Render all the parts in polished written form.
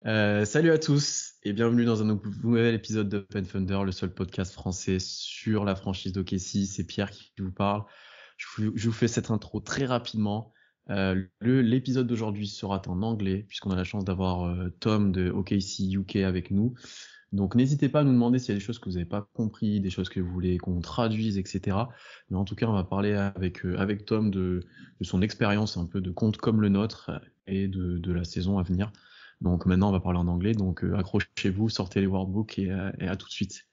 Salut à tous et bienvenue dans un nouvel épisode de Pen Thunder, le seul podcast français sur la franchise d'OKC. C'est Pierre qui vous parle. Je vous fais cette intro très rapidement. L'épisode d'aujourd'hui sera en anglais puisqu'on a la chance d'avoir Tom de OKC UK avec nous. Donc n'hésitez pas à nous demander s'il y a des choses que vous n'avez pas compris, des choses que vous voulez qu'on traduise, etc. Mais en tout cas, on va parler avec Tom de son expérience un peu de conte comme le nôtre et de la saison à venir. Donc maintenant, on va parler en anglais. Donc accrochez-vous, sortez les workbooks et à tout de suite.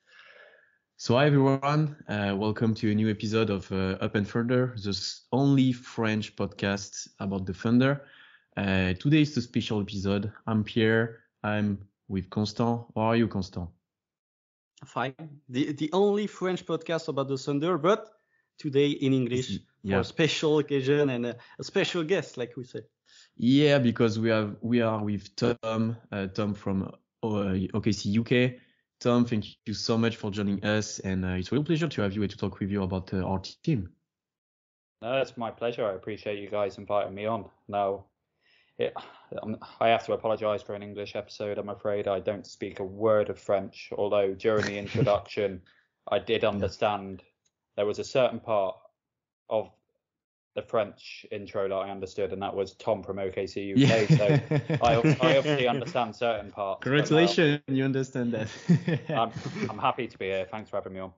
So hi everyone, welcome to a new episode of Up and Further, the only French podcast about the Thunder. Today is a special episode. I'm Pierre. I'm with Constant. How are you, Constant? Fine. The only French podcast about the Thunder, but today in English for a special occasion and a special guest, like we say. Yeah, because we are with Tom from OKC UK. Tom, thank you so much for joining us, and it's a real pleasure to have you and to talk with you about our team. No, it's my pleasure. I appreciate you guys inviting me on. Now, I have to apologise for an English episode. I'm afraid I don't speak a word of French, although during the introduction I did understand there was a certain part of the French intro that I understood, and that was Tom from OKC UK. So I obviously understand certain parts. Congratulations, you understand that. I'm happy to be here. Thanks for having me on.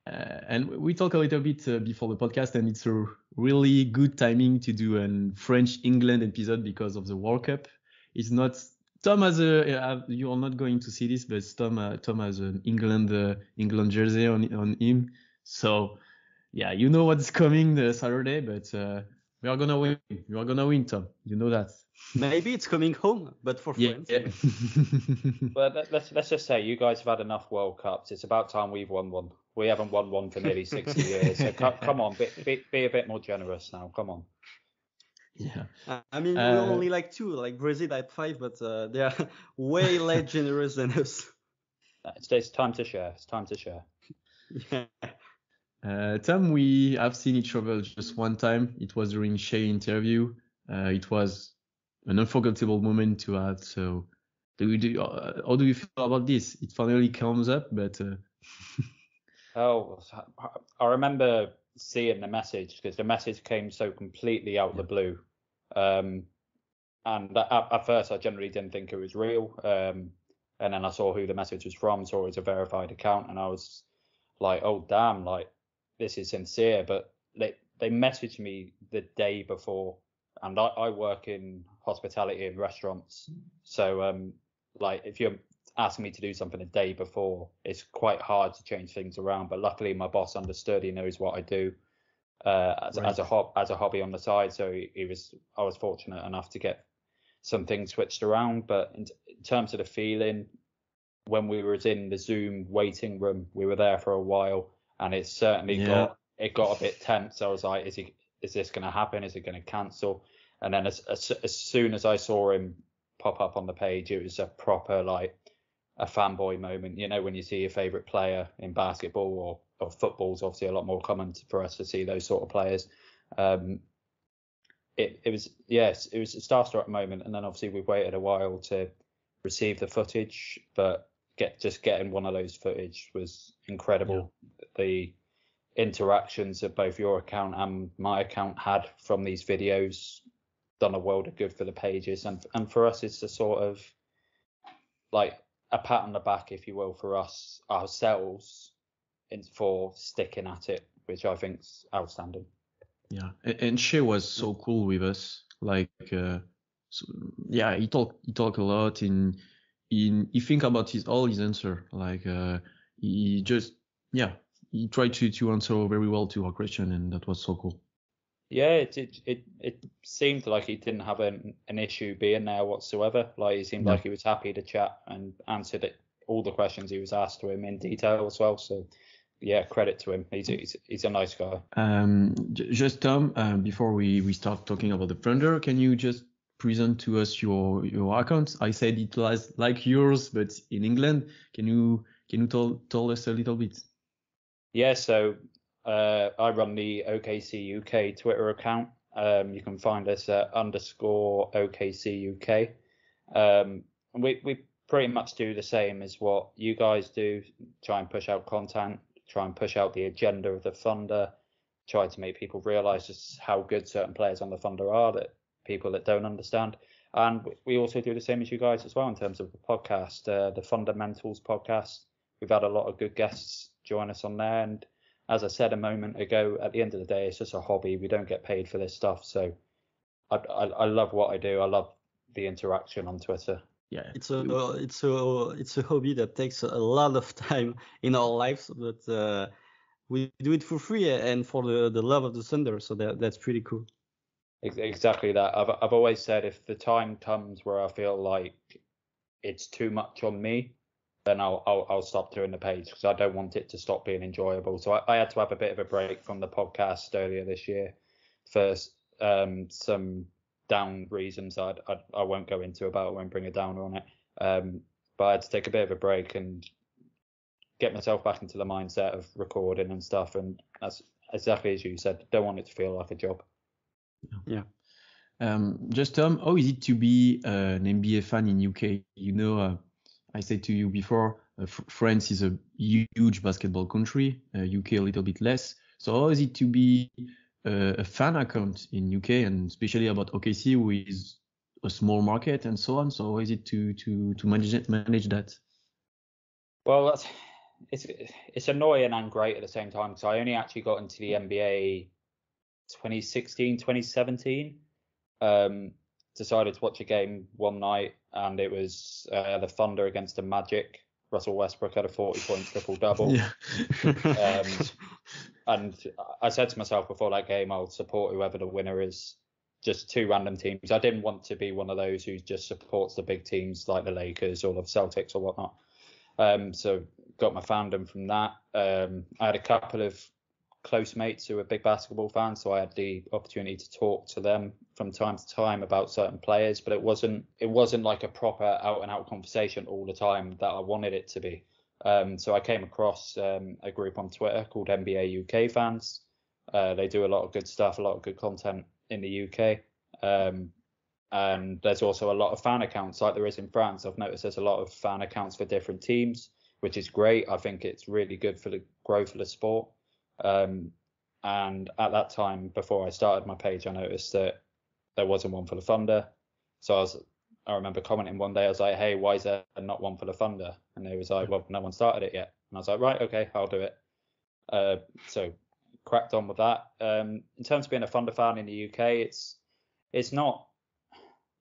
And we talk a little bit before the podcast, and it's a really good timing to do a French-England episode because of the World Cup. It's not Tom has you are not going to see this, but Tom has an England jersey on him, so. Yeah, you know what's coming this Saturday, but we are gonna win. You are gonna win, Tom. You know that. Maybe it's coming home, but for France. Yeah. Well, let's just say you guys have had enough World Cups. It's about time we've won one. We haven't won one for nearly 60 years. So come on, be a bit more generous now. Come on. Yeah. I mean, we're only like two, like Brazil at 5, but they are way less generous than us. It's time to share. It's time to share. Yeah. Tom, we have seen each other just one time. It was during Shea interview. It was an unforgettable moment to have. So, how do you feel about this? It finally comes up, but. Oh, I remember seeing the message because the message came so completely out of the blue. And at first, I generally didn't think it was real. And then I saw who the message was from, saw it was a verified account, and I was like, oh, damn, like, this is sincere. But they messaged me the day before, and I work in hospitality and restaurants, so like if you're asking me to do something a day before, it's quite hard to change things around. But luckily my boss understood. He knows what I do as a hobby on the side, so I was fortunate enough to get some things switched around. But in terms of the feeling, when we were in the Zoom waiting room, we were there for a while, and it certainly got a bit tense. I was like, is this going to happen? Is it going to cancel? And then as soon as I saw him pop up on the page, it was a proper, like, a fanboy moment. You know, when you see your favorite player in basketball or football's obviously a lot more common for us to see those sort of players. It was a starstruck moment. And then obviously we've waited a while to receive the footage, but getting one of those footage was incredible. Yeah. The interactions that both your account and my account had from these videos done a world of good for the pages, and for us it's a sort of like a pat on the back, if you will, for us ourselves for sticking at it, which I think's outstanding. Yeah, and Shea was so cool with us. Like, he talk a lot in he think about all his answer. Like, he tried to answer very well to our question, and that was so cool. Yeah, it seemed like he didn't have an issue being there whatsoever. Like, he seemed like he was happy to chat and answered all the questions he was asked to him in detail as well. So yeah, credit to him. He's a nice guy. Just Tom, before we start talking about the Thunder, can you just present to us your account? I said it was like yours, but in England. Can you tell us a little bit? Yeah, so I run the OKC UK Twitter account. You can find us at _OKC UK. we pretty much do the same as what you guys do. Try and push out content, try and push out the agenda of the Thunder, try to make people realise just how good certain players on the Thunder are that people that don't understand. And we also do the same as you guys as well in terms of the podcast, the Fundamentals podcast. We've had a lot of good guests join us on there. And as I said a moment ago, at the end of the day, it's just a hobby. We don't get paid for this stuff. So I love what I do. I love the interaction on Twitter. Yeah, it's a hobby that takes a lot of time in our lives, but we do it for free and for the love of the Thunder. So that's pretty cool. Exactly that. I've always said if the time comes where I feel like it's too much on me, then I'll stop doing the page because I don't want it to stop being enjoyable. So I had to have a bit of a break from the podcast earlier this year for some down reasons I won't go into about. I won't bring a downer on it. But I had to take a bit of a break and get myself back into the mindset of recording and stuff. And that's exactly as you said. Don't want it to feel like a job. Yeah. Just Tom, how is it to be an NBA fan in UK? You know, I said to you before, France is a huge basketball country, UK a little bit less. So how is it to be a fan account in UK, and especially about OKC, with a small market and so on? So how is it to manage that? Well, it's annoying and great at the same time because I only actually got into the NBA 2016, 2017. Decided to watch a game one night, and it was the Thunder against the Magic. Russell Westbrook had a 40-point triple-double. Yeah. And I said to myself before that game, I'll support whoever the winner is. Just two random teams. I didn't want to be one of those who just supports the big teams like the Lakers or the Celtics or whatnot. So got my fandom from that. I had a couple of close mates who were big basketball fans, so I had the opportunity to talk to them from time to time about certain players, but it wasn't like a proper out and out conversation all the time that I wanted it to be. So I came across a group on Twitter called NBA UK fans. They do a lot of good stuff, a lot of good content in the UK. And there's also a lot of fan accounts like there is in France. I've noticed there's a lot of fan accounts for different teams, which is great. I think it's really good for the growth of the sport. And at that time, before I started my page, I noticed that there wasn't one for the Thunder. So I remember commenting one day, I was like, hey, why is there not one for the Thunder? And they was like, well, no one started it yet. And I was like, right, okay, I'll do it. So cracked on with that. In terms of being a Thunder fan in the UK, it's not,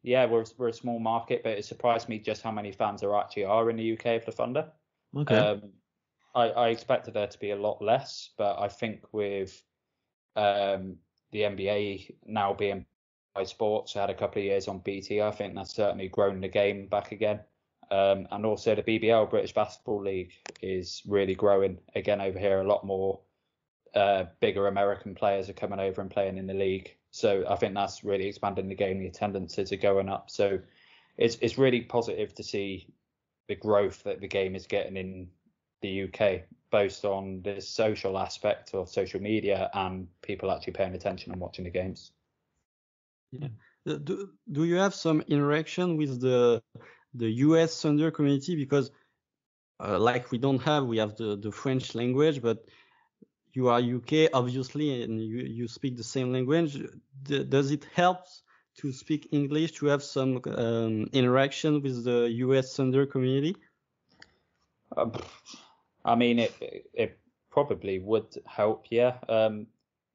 yeah, we're a small market, but it surprised me just how many fans there actually are in the UK of the Thunder. Okay. I expected there to be a lot less, but I think with the NBA now being by sports, I had a couple of years on BT. I think that's certainly grown the game back again. And also the BBL, British Basketball League, is really growing again over here. A lot more bigger American players are coming over and playing in the league. So I think that's really expanding the game. The attendances are going up. So it's really positive to see the growth that the game is getting in the UK, both on the social aspect of social media and people actually paying attention and watching the games. Yeah. Do you have some interaction with the US Thunder community? Because like we have the French language, but you are UK obviously, and you speak the same language. Does it help to speak English, to have some interaction with the US Thunder community? I mean, it probably would help, yeah.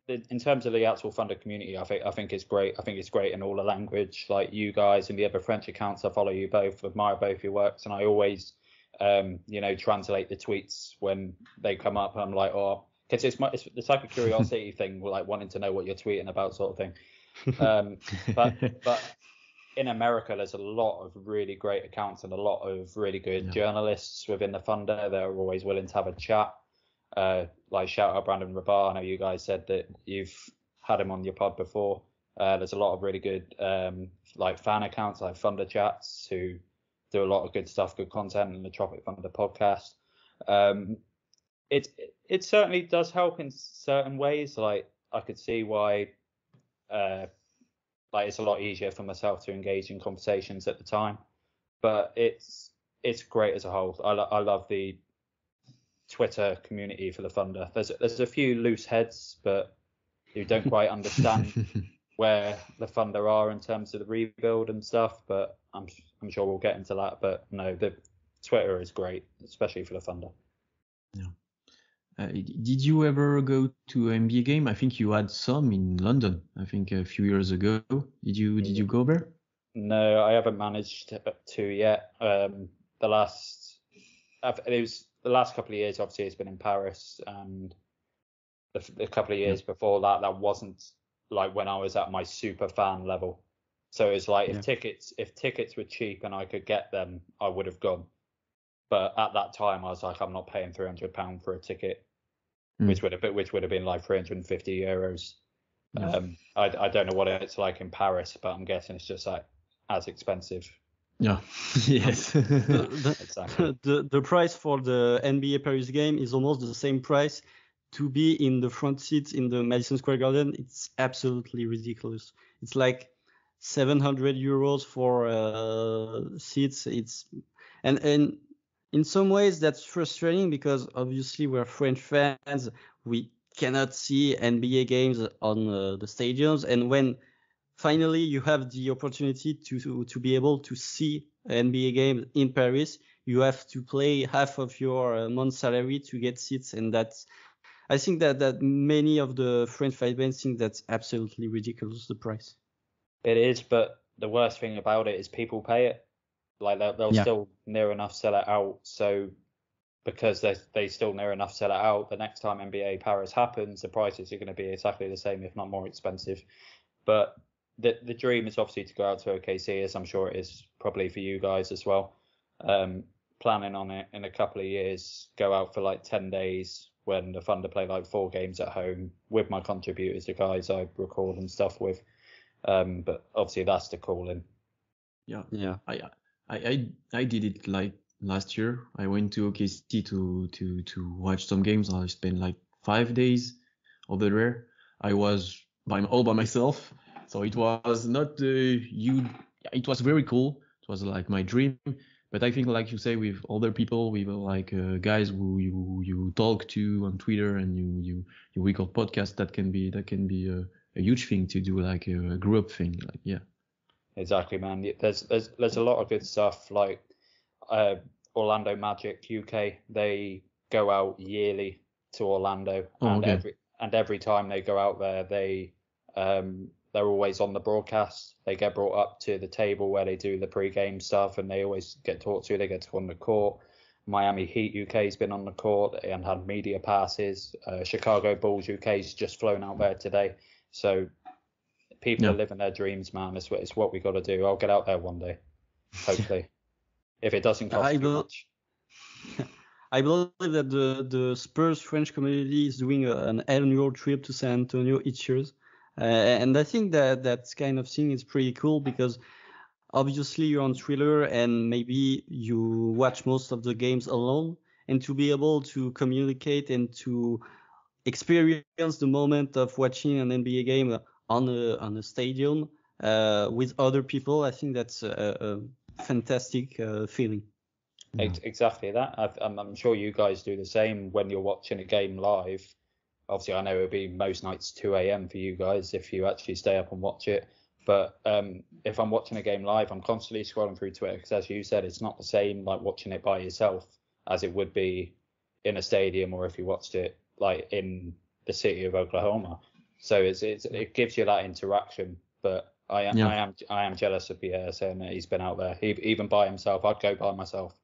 In terms of the actual Thunder community, I think it's great. I think it's great in all the language. Like you guys and the other French accounts, I follow you both, admire both your works, and I always, translate the tweets when they come up. And I'm like, oh, because it's the type of curiosity thing, like wanting to know what you're tweeting about, sort of thing. But in America, there's a lot of really great accounts and a lot of really good journalists within the Thunder that are always willing to have a chat. Like shout out Brandon Rabar. I know you guys said that you've had him on your pod before. There's a lot of really good like fan accounts like Thunder Chats who do a lot of good stuff, good content, and the Tropic Thunder podcast. It certainly does help in certain ways. Like I could see why like it's a lot easier for myself to engage in conversations at the time. but it's great as a whole. I love the Twitter community for the Thunder. There's a few loose heads, but who don't quite understand where the Thunder are in terms of the rebuild and stuff. But I'm sure we'll get into that. But no, the Twitter is great, especially for the Thunder. Yeah. Did you ever go to an NBA game? I think you had some in London. I think a few years ago. Did you go there? No, I haven't managed to yet. The last couple of years, obviously, it's been in Paris, and the couple of years before that wasn't like when I was at my super fan level. So it's like if tickets were cheap and I could get them, I would have gone. But at that time, I was like, I'm not paying £300 for a ticket, which would have been like €350. I don't know what it's like in Paris, but I'm guessing it's just like as expensive. Yeah. Yes. Exactly. The price for the NBA Paris game is almost the same price to be in the front seats in the Madison Square Garden. It's absolutely ridiculous. It's like €700 for seats. And in some ways that's frustrating because obviously we're French fans. We cannot see NBA games on the stadiums, and when finally you have the opportunity to be able to see an NBA game in Paris, you have to pay half of your month's salary to get seats, and I think that many of the French fans think that's absolutely ridiculous, the price. It is, but the worst thing about it is people pay it. Like they'll still near enough sell it out. So because they still near enough sell it out, the next time NBA Paris happens, the prices are going to be exactly the same, if not more expensive. But the dream is obviously to go out to OKC, as I'm sure it is probably for you guys as well. Planning on it in a couple of years, go out for like 10 days when the Thunder play like 4 games at home with my contributors, the guys I record and stuff with. But obviously that's the calling. Yeah. I did it like last year. I went to OKC to watch some games. I spent like 5 days over there. I was all by myself, so it was not huge. It was very cool. It was like my dream. But I think, like you say, with other people, with like guys who you talk to on Twitter and you record podcasts, that can be a huge thing to do, like a group thing. Like Exactly, man. There's a lot of good stuff, like Orlando Magic UK. They go out yearly to Orlando, and every time they go out there, they're always on the broadcast. They get brought up to the table where they do the pre-game stuff, and they always get talked to. They get to go on the court. Miami Heat UK's been on the court and had media passes. Chicago Bulls UK's just flown out there today. So people are living their dreams, man. It's what we got to do. I'll get out there one day, hopefully, if it doesn't cost too much. I believe that the Spurs French community is doing an annual trip to San Antonio each year. And I think that kind of thing is pretty cool because obviously you're on Twitter and maybe you watch most of the games alone, and to be able to communicate and to experience the moment of watching an NBA game on a stadium with other people, I think that's a fantastic feeling. Exactly that. I'm sure you guys do the same when you're watching a game live. Obviously, I know it'll be most nights 2 a.m. for you guys if you actually stay up and watch it. But if I'm watching a game live, I'm constantly scrolling through Twitter because, as you said, it's not the same like watching it by yourself as it would be in a stadium or if you watched it like in the city of Oklahoma. So it gives you that interaction. But I am jealous of Pierre saying that he's been out there, even by himself. I'd go by myself.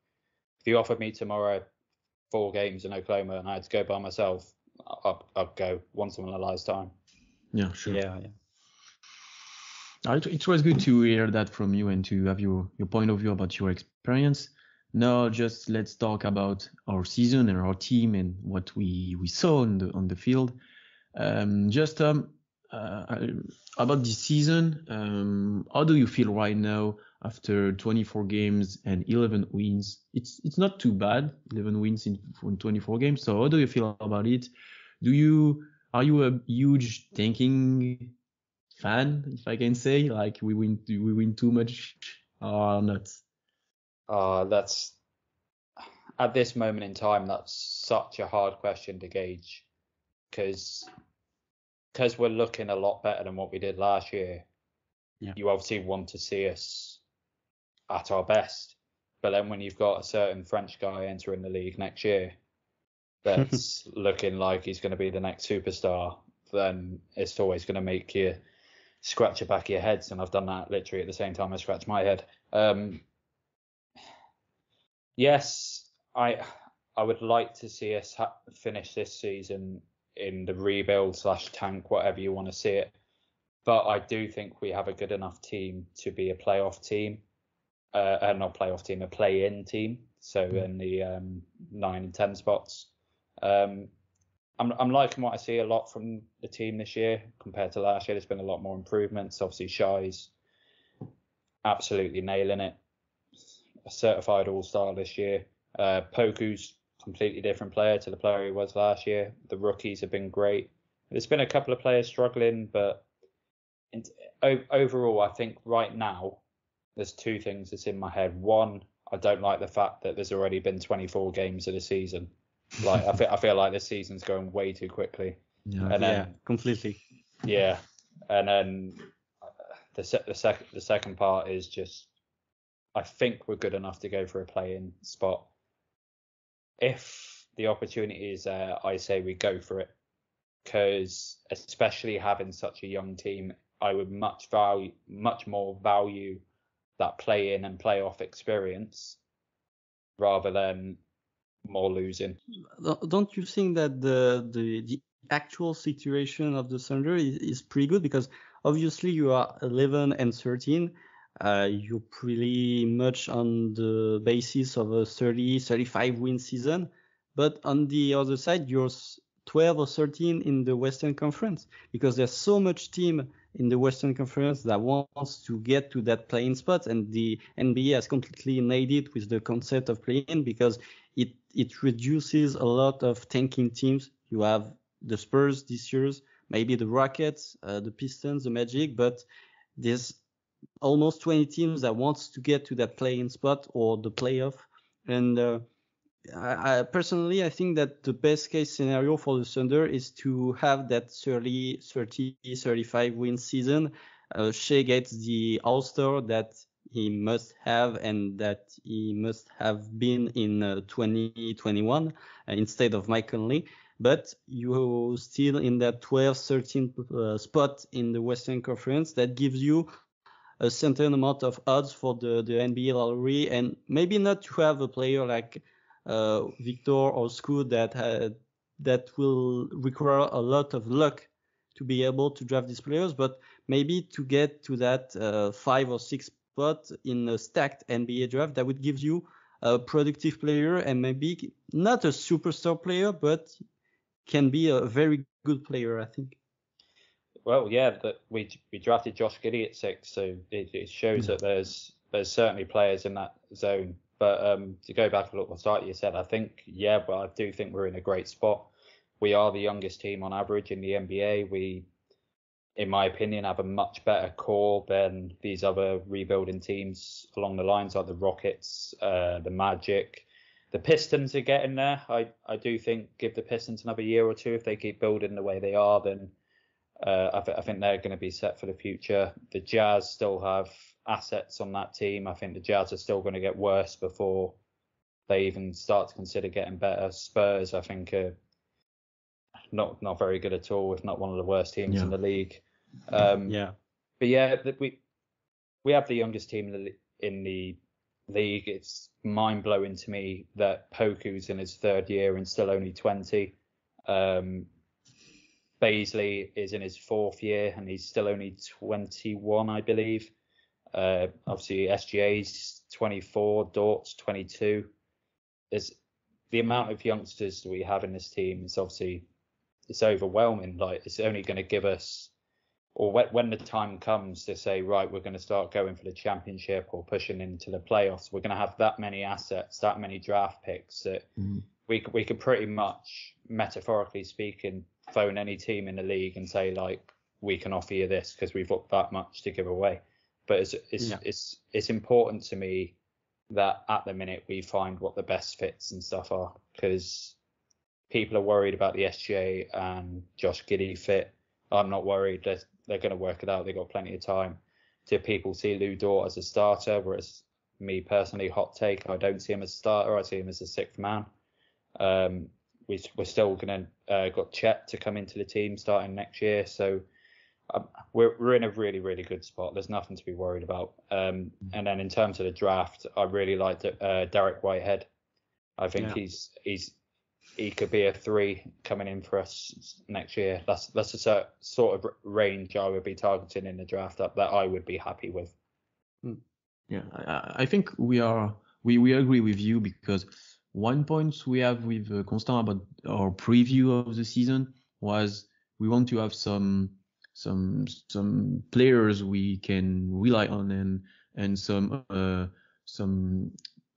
If you offered me tomorrow 4 games in Oklahoma and I had to go by myself, I'd go once in a lifetime. Yeah, sure. Yeah. It was good to hear that from you and to have your point of view about your experience. Now, just let's talk about our season and our team and what we saw on the field. About this season, how do you feel right now after 24 games and 11 wins? It's not too bad, 11 wins in 24 games. So how do you feel about it? Are you a huge tanking fan, if I can say? Like we win too much or not? That's at this moment in time, that's such a hard question to gauge because we're looking a lot better than what we did last year. Yeah. You obviously want to see us at our best, but then when you've got a certain French guy entering the league next year that's looking like he's going to be the next superstar, then it's always going to make you scratch the back of your heads, and I've done that literally at the same time I scratch my head. Yes, I would like to see us finish this season in the rebuild / tank, whatever you want to see it. But I do think we have a good enough team to be a playoff team, not playoff team, a play-in team. So in the 9 and 10 spots. I'm liking what I see a lot from the team this year compared to last year. There's been a lot more improvements. Obviously, Shai's absolutely nailing it. A certified all-star this year. Poku's completely different player to the player he was last year. The rookies have been great. There's been a couple of players struggling, but overall, I think right now there's two things that's in my head. One, I don't like the fact that there's already been 24 games of the season. Like I feel like this season's going way too quickly. Yeah, completely. Yeah, and then the second part is just I think we're good enough to go for a play-in spot. If the opportunity is there, I say we go for it, because especially having such a young team, I would much more value that play-in and play-off experience rather than more losing. Don't you think that the actual situation of the Thunder is pretty good? Because obviously you are 11 and 13. You're pretty much on the basis of a 30-35 win season. But on the other side, you're 12 or 13 in the Western Conference, because there's so much team in the Western Conference that wants to get to that play-in spot, and the NBA has completely nailed it with the concept of play-in, because it reduces a lot of tanking teams. You have the Spurs this year, maybe the Rockets, the Pistons, the Magic, but there's almost 20 teams that wants to get to that play-in spot or the playoff. And I personally, I think that the best case scenario for the Thunder is to have that 30-35 win season. Shai gets the All-Star that he must have and that he must have been in 2021 instead of Mike Conley. But you still in that 12-13 spot in the Western Conference. That gives you a certain amount of odds for the NBA lottery, and maybe not to have a player like Victor or Scoot that will require a lot of luck to be able to draft these players, but maybe to get to that 5 or 6 spot in a stacked NBA draft that would give you a productive player, and maybe not a superstar player, but can be a very good player, I think. Well, yeah, that we drafted Josh Giddey at 6, so it shows that there's certainly players in that zone. But to go back a little start, you said, I do think we're in a great spot. We are the youngest team on average in the NBA. We, in my opinion, have a much better core than these other rebuilding teams along the lines like the Rockets, the Magic. The Pistons are getting there. I do think give the Pistons another year or two. If they keep building the way they are, then I think they're going to be set for the future. The Jazz still have assets on that team. I think the Jazz are still going to get worse before they even start to consider getting better. Spurs, I think, are not very good at all, if not one of the worst teams in the league. But yeah, we have the youngest team in the league. It's mind blowing to me that Poku's in his 3rd year and still only 20. Baisley is in his 4th year and he's still only 21, I believe. Obviously, SGA's 24, Dort's 22. There's the amount of youngsters that we have in this team is obviously it's overwhelming. Like, it's only going to give us, or when the time comes to say, right, we're going to start going for the championship or pushing into the playoffs, we're going to have that many assets, that many draft picks that we could pretty much, metaphorically speaking, phone any team in the league and say, like, we can offer you this because we've got that much to give away. But it's important to me that at the minute we find what the best fits and stuff are, because people are worried about the SGA and Josh Giddey fit. I'm not worried. They're going to work it out. They've got plenty of time. Do people see Lou Dort as a starter? Whereas me personally, hot take, I don't see him as a starter. I see him as a sixth man. We're still going to got Chet to come into the team starting next year. So we're in a really, really good spot. There's nothing to be worried about. And then in terms of the draft, I really liked Derek Whitehead. I think he could be a 3 coming in for us next year. That's a sort of range I would be targeting in the draft that I would be happy with. Yeah, I think we agree with you, because one point we have with Constant about our preview of the season was we want to have some players we can rely on and some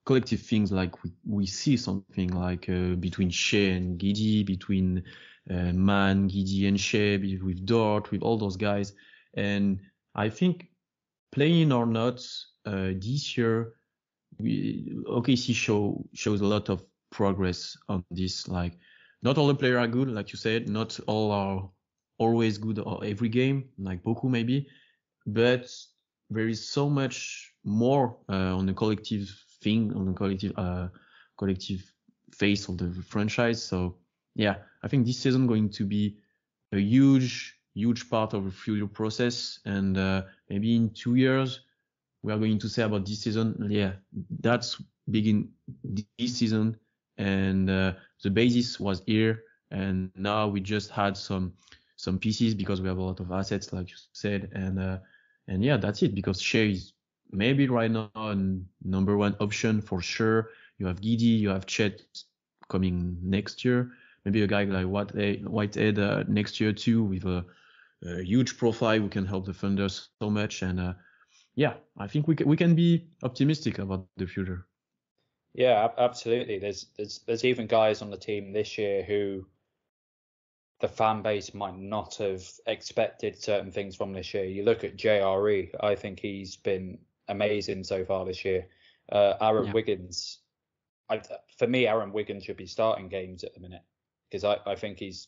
collective things, like we see something like between Shea and Giddy, between Man, Giddy and Shea, with Dort, with all those guys. And I think, playing or not, this year OKC shows a lot of progress on this. Like, not all the players are good, like you said, not all are always good every game, like Poku maybe, but there is so much more on the collective thing, on the collective face of the franchise. So yeah, I think this season going to be a huge part of the future process, and maybe in 2 years we are going to say about this season, yeah, that's begin this season, and the basis was here, and now we just had some pieces because we have a lot of assets, like you said, and yeah, that's it, because Shea is maybe right now number 1 option for sure. You have Giddy, you have Chet coming next year, maybe a guy like Whitehead next year too, with a huge profile who can help the Thunder so much. And yeah, I think we can be optimistic about the future. Yeah, absolutely. There's even guys on the team this year who the fan base might not have expected certain things from this year. You look at JRE, I think he's been amazing so far this year. Aaron Wiggins, for me, Aaron Wiggins should be starting games at the minute, because I think he's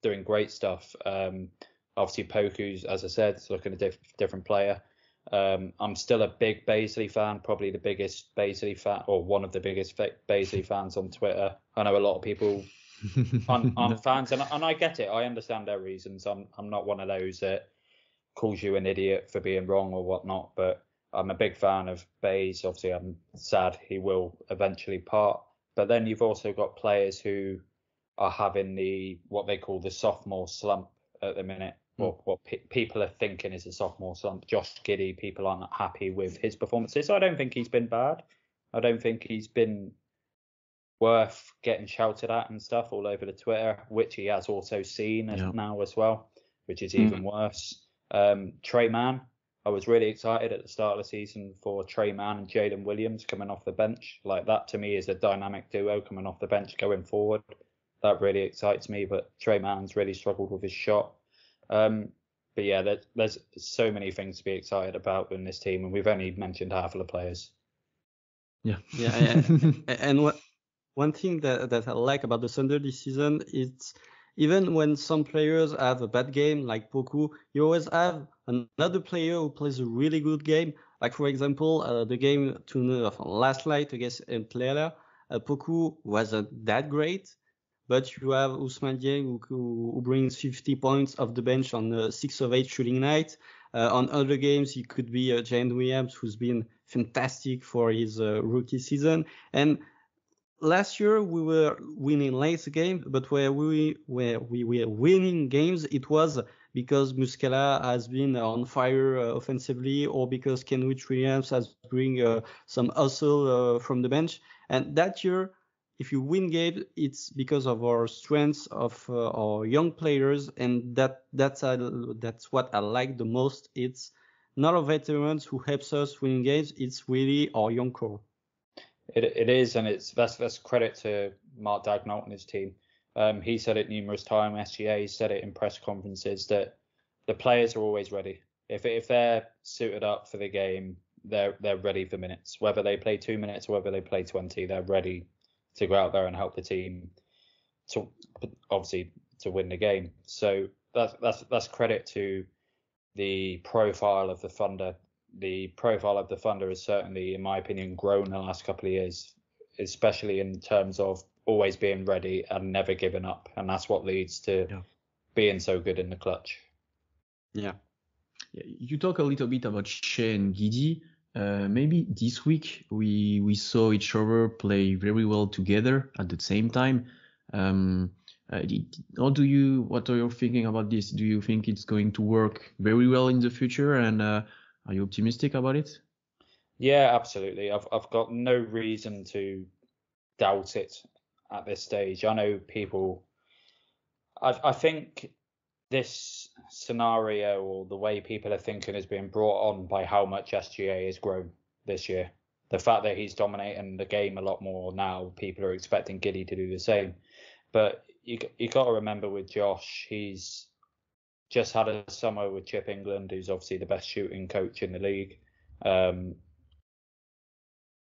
doing great stuff. Obviously, Poku's, as I said, is looking a different player. I'm still a big Bazley fan, probably the biggest Bazley fan, or one of the biggest Bazley fans on Twitter. I know a lot of people aren't fans, and I get it. I understand their reasons. I'm not one of those that calls you an idiot for being wrong or whatnot, but I'm a big fan of Baze. Obviously, I'm sad he will eventually part. But then you've also got players who are having what they call the sophomore slump at the minute, or what people are thinking is a sophomore slump. Josh Giddey, people aren't happy with his performances. I don't think he's been bad. I don't think he's been worth getting shouted at and stuff all over the Twitter, which he has also seen now as well, which is even worse. Trey Mann, I was really excited at the start of the season for Trey Mann and Jalen Williams coming off the bench. Like, that to me is a dynamic duo coming off the bench going forward. That really excites me, but Trey Mann's really struggled with his shot. But yeah, there's so many things to be excited about in this team, and we've only mentioned half of the players. Yeah. And one thing that I like about the Thunder this season is, even when some players have a bad game, like Poku, you always have another player who plays a really good game. Like, for example, the game last night against Playa, Poku wasn't that great, but you have Ousmane Dieng who brings 50 points off the bench on 6 of 8 shooting night. On other games, it could be Jalen Williams, who's been fantastic for his rookie season. And last year we were winning late games, but where we were winning games, it was because Muscala has been on fire offensively, or because Kenrich Williams has bring some hustle from the bench. And that year, if you win games, it's because of our strengths of our young players, and that's what I like the most. It's not our veterans who helps us win games; it's really our young core. It is, and that's credit to Mark Daigneault and his team. He said it numerous times. SGA said it in press conferences that the players are always ready. If they're suited up for the game, they're ready for minutes. Whether they play 2 minutes or whether they play 20, they're ready to go out there and help the team to obviously to win the game. So that's credit to the profile of the Thunder. The profile of the Thunder has certainly, in my opinion, grown in the last couple of years, especially in terms of always being ready and never giving up. And that's what leads to being so good in the clutch. Yeah. You talk a little bit about Shea and Giddy. Maybe this week we saw each other play very well together at the same time. What are you thinking about this? Do you think it's going to work very well in the future? And are you optimistic about it? Yeah, absolutely. I've got no reason to doubt it at this stage. I know people. I think this scenario or the way people are thinking is being brought on by how much SGA has grown this year. The fact that he's dominating the game a lot more now, people are expecting Giddy to do the same. But you got to remember with Josh, he's just had a summer with Chip England, who's obviously the best shooting coach in the league.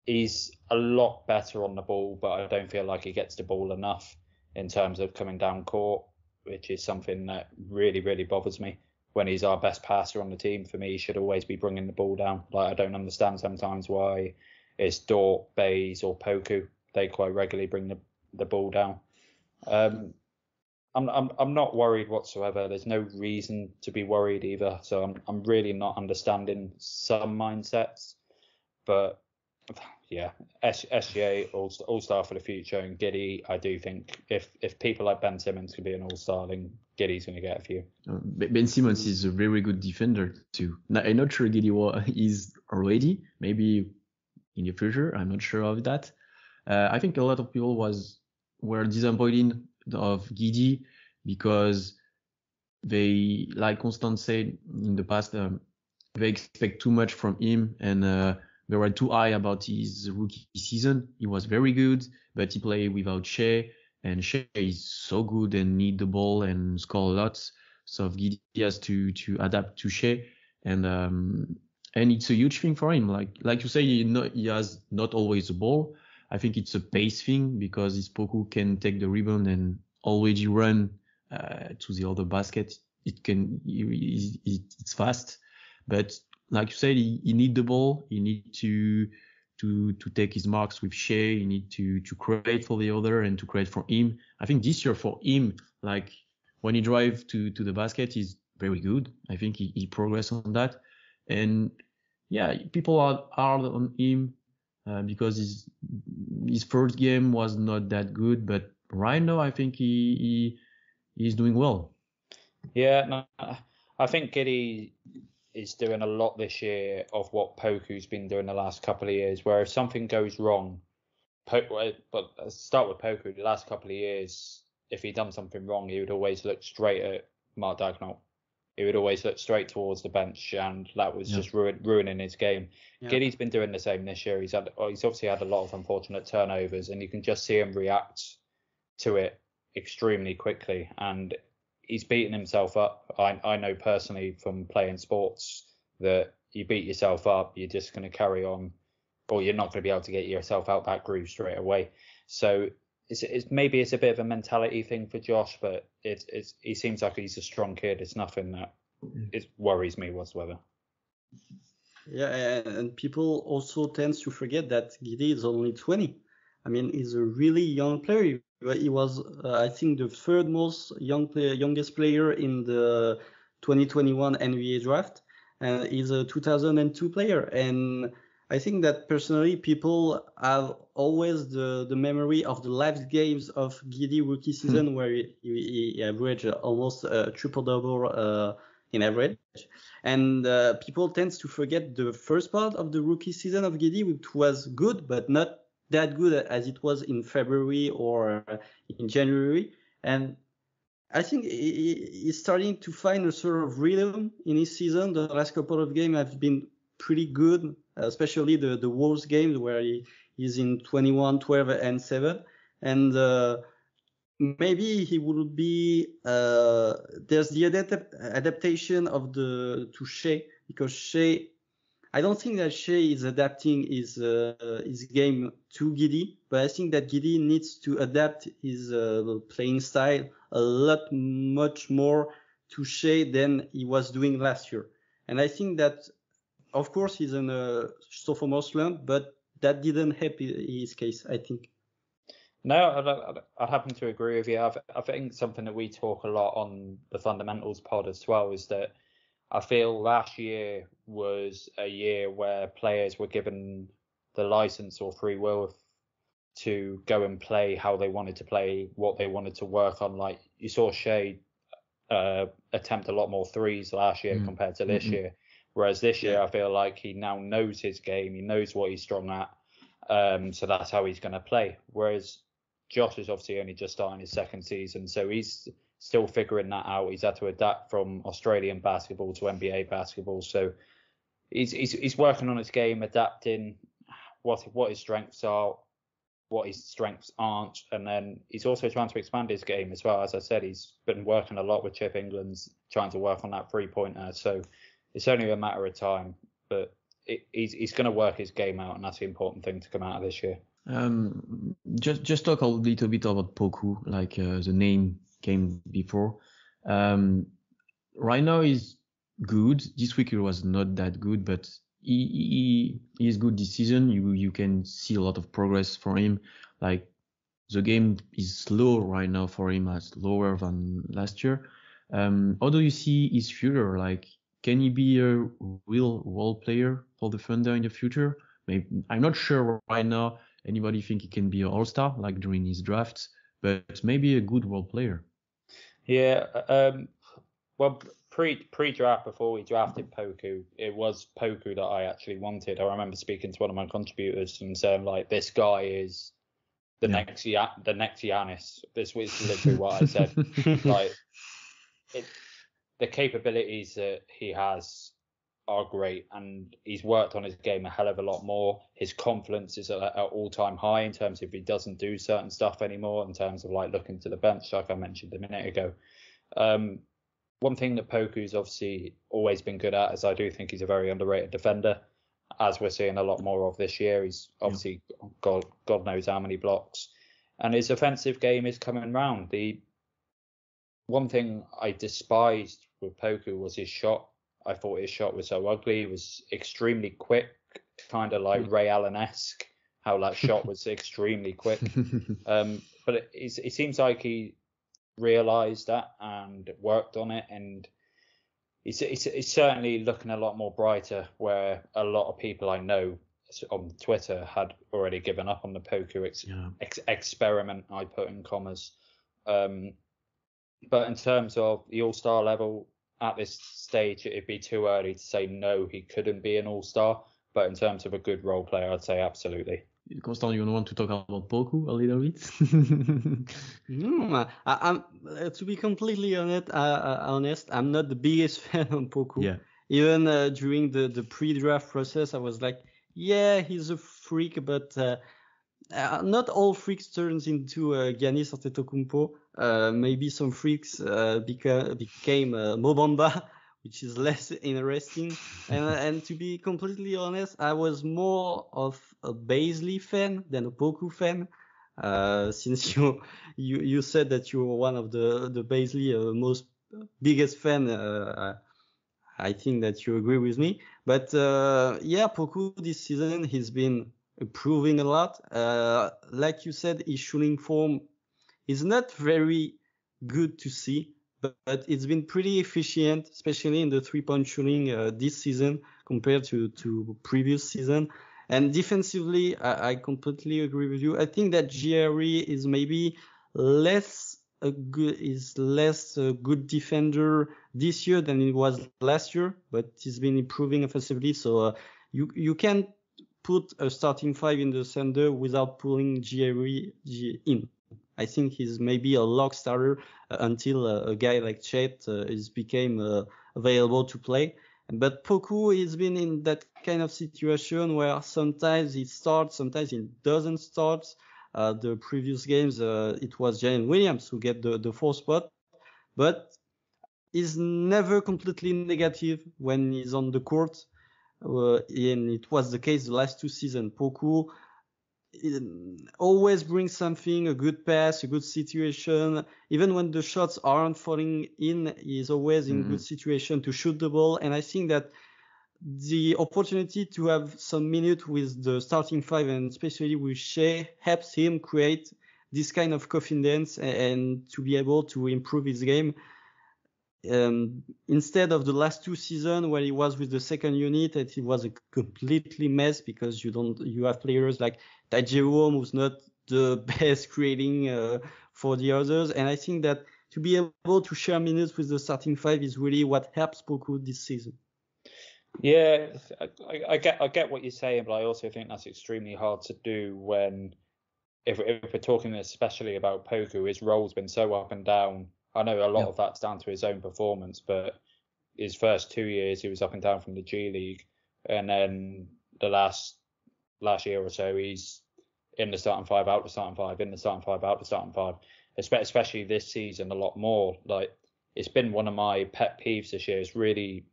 He's a lot better on the ball, but I don't feel like he gets the ball enough in terms of coming down court, which is something that really, really bothers me. When he's our best passer on the team, for me, he should always be bringing the ball down. Like, I don't understand sometimes why it's Dort, Bays or Poku. They quite regularly bring the ball down. I'm not worried whatsoever. There's no reason to be worried either. So I'm really not understanding some mindsets. But yeah, SGA all-star for the future, and Giddy, I do think if people like Ben Simmons could be an all-star, then Giddy's going to get a few. Ben Simmons is a very good defender too. Now, I'm not sure Giddy is already. Maybe in the future, I'm not sure of that. I think a lot of people were disappointed of Giddy because they, like Constant said in the past, they expect too much from him, and they were too high about his rookie season. He was very good, but he played without Shea, and Shea is so good and need the ball and score lots. So Giddy has to adapt to Shea, and it's a huge thing for him. Like you say, he has not always the ball. I think it's a pace thing because his Poku can take the rebound and already run to the other basket. It's fast, but like you said, he need the ball. He need to take his marks with Shea. He need to create for the other and to create for him. I think this year for him, like when he drive to the basket, he's very good. I think he progressed on that. And yeah, people are hard on him because his first game was not that good. But right now, I think he's doing well. Yeah, no, I think Giddy is doing a lot this year of what Poku's been doing the last couple of years, where if something goes wrong, but let's start with Poku. The last couple of years, if he'd done something wrong, he would always look straight at Mark Daigneault. He would always look straight towards the bench, and that was just ruining his game. Yeah. Giddy's been doing the same this year. He's obviously had a lot of unfortunate turnovers, and you can just see him react to it extremely quickly, and he's beating himself up. I know personally from playing sports that you beat yourself up, you're just going to carry on, or you're not going to be able to get yourself out that groove straight away. So maybe it's a bit of a mentality thing for Josh, but he seems like he's a strong kid. It's nothing that worries me whatsoever. Yeah, and people also tend to forget that Giddy is only 20. I mean, he's a really young player. He was, I think, the third most youngest player in the 2021 NBA draft, and he's a 2002 player. And I think that personally, people have always the memory of the last games of Giddy rookie season, where he averaged almost a triple-double in average. And people tend to forget the first part of the rookie season of Giddy, which was good, but not that good as it was in February or in January. And I think he's starting to find a sort of rhythm in his season. The last couple of games have been pretty good, especially the Wolves games where he's in 21, 12, and 7. And maybe he will be there's the adaptation of to Shea, because Shea I don't think that Shea is adapting his game to Giddy, but I think that Giddy needs to adapt his playing style a lot much more to Shea than he was doing last year. And I think that, of course, he's in a sophomore slump, but that didn't help his case, I think. No, I'd happen to agree with you. I think something that we talk a lot on the Fundamentals pod as well is that I feel last year was a year where players were given the license or free will to go and play how they wanted to play, what they wanted to work on. Like you saw Shea attempt a lot more threes last year compared to this year. Whereas this year, I feel like he now knows his game. He knows what he's strong at. So that's how he's going to play. Whereas Josh is obviously only just starting his second season. So he's still figuring that out. He's had to adapt from Australian basketball to NBA basketball. So he's working on his game, adapting what his strengths are, what his strengths aren't. And then he's also trying to expand his game as well. As I said, he's been working a lot with Chip England's trying to work on that three-pointer. So it's only a matter of time. But he's going to work his game out, and that's the important thing to come out of this year. Just talk a little bit about Poku, like the name came before. Right now he's good. This week it was not that good, but he is good this season. You can see a lot of progress for him. Like the game is slow right now for him, as lower than last year. How do you see his future? Like, can he be a real role player for the Thunder in the future? Maybe, I'm not sure right now. Anybody think he can be an all-star like during his drafts, but maybe a good role player. Yeah. Well, pre-draft, before we drafted Poku, it was Poku that I actually wanted. I remember speaking to one of my contributors and saying, like, this guy is the next Giannis. This was literally what I said. Like, the capabilities that he has are great, and he's worked on his game a hell of a lot more. His confidence is at an all-time high in terms of if he doesn't do certain stuff anymore, in terms of like looking to the bench, like I mentioned a minute ago. One thing that Poku's obviously always been good at is I do think he's a very underrated defender, as we're seeing a lot more of this year. He's obviously God knows how many blocks, and his offensive game is coming round. The one thing I despised with Poku was his shot. I thought his shot was so ugly. He was extremely quick, kind of like Ray Allen-esque, how that shot was extremely quick. But it seems like he realised that and worked on it, and he's certainly looking a lot more brighter, where a lot of people I know on Twitter had already given up on the Poku experiment, I put in commas. But in terms of the all-star level, at this stage, it'd be too early to say no, he couldn't be an all-star. But in terms of a good role player, I'd say absolutely. Constant, you want to talk about Poku a little bit? I'm to be completely honest, I'm not the biggest fan of Poku. Yeah. Even during the pre-draft process, I was like, yeah, he's a freak, but not all freaks turns into Giannis Antetokounmpo. Maybe some freaks became Mo Bamba, which is less interesting. And to be completely honest, I was more of a Bazley fan than a Poku fan. Since you said that you were one of the Bazley most biggest fan, I think that you agree with me. But Poku this season, he's been improving a lot. Like you said, his shooting form is not very good to see, but it's been pretty efficient, especially in the three-point shooting this season compared to previous season. And defensively, I completely agree with you. I think that GRE is maybe less a good defender this year than it was last year, but he's been improving offensively. So you can put a starting five in the Thunder without pulling GRE in. I think he's maybe a lock starter until a guy like Chet became available to play. But Poku has been in that kind of situation where sometimes he starts, sometimes he doesn't start. The previous games, it was Jalen Williams who get the fourth spot, but he's never completely negative when he's on the court. and it was the case the last 2 seasons. Poku always brings something, a good pass, a good situation. Even when the shots aren't falling in, he's always in good situation to shoot the ball. And I think that the opportunity to have some minutes with the starting five, and especially with Shea, helps him create this kind of confidence and to be able to improve his game. Instead of the last 2 seasons where he was with the second unit, and it was a completely mess because you have players like Daigneault, who's not the best creating for the others. And I think that to be able to share minutes with the starting five is really what helps Poku this season. Yeah, I get what you're saying, but I also think that's extremely hard to do when, if we're talking especially about Poku, his role's been so up and down. I know a lot of that's down to his own performance, but his first 2 years he was up and down from the G League, and then the last year or so he's in the starting five, out the starting five, in the starting five, out the starting five. Especially this season, a lot more. Like, it's been one of my pet peeves this year. It's really,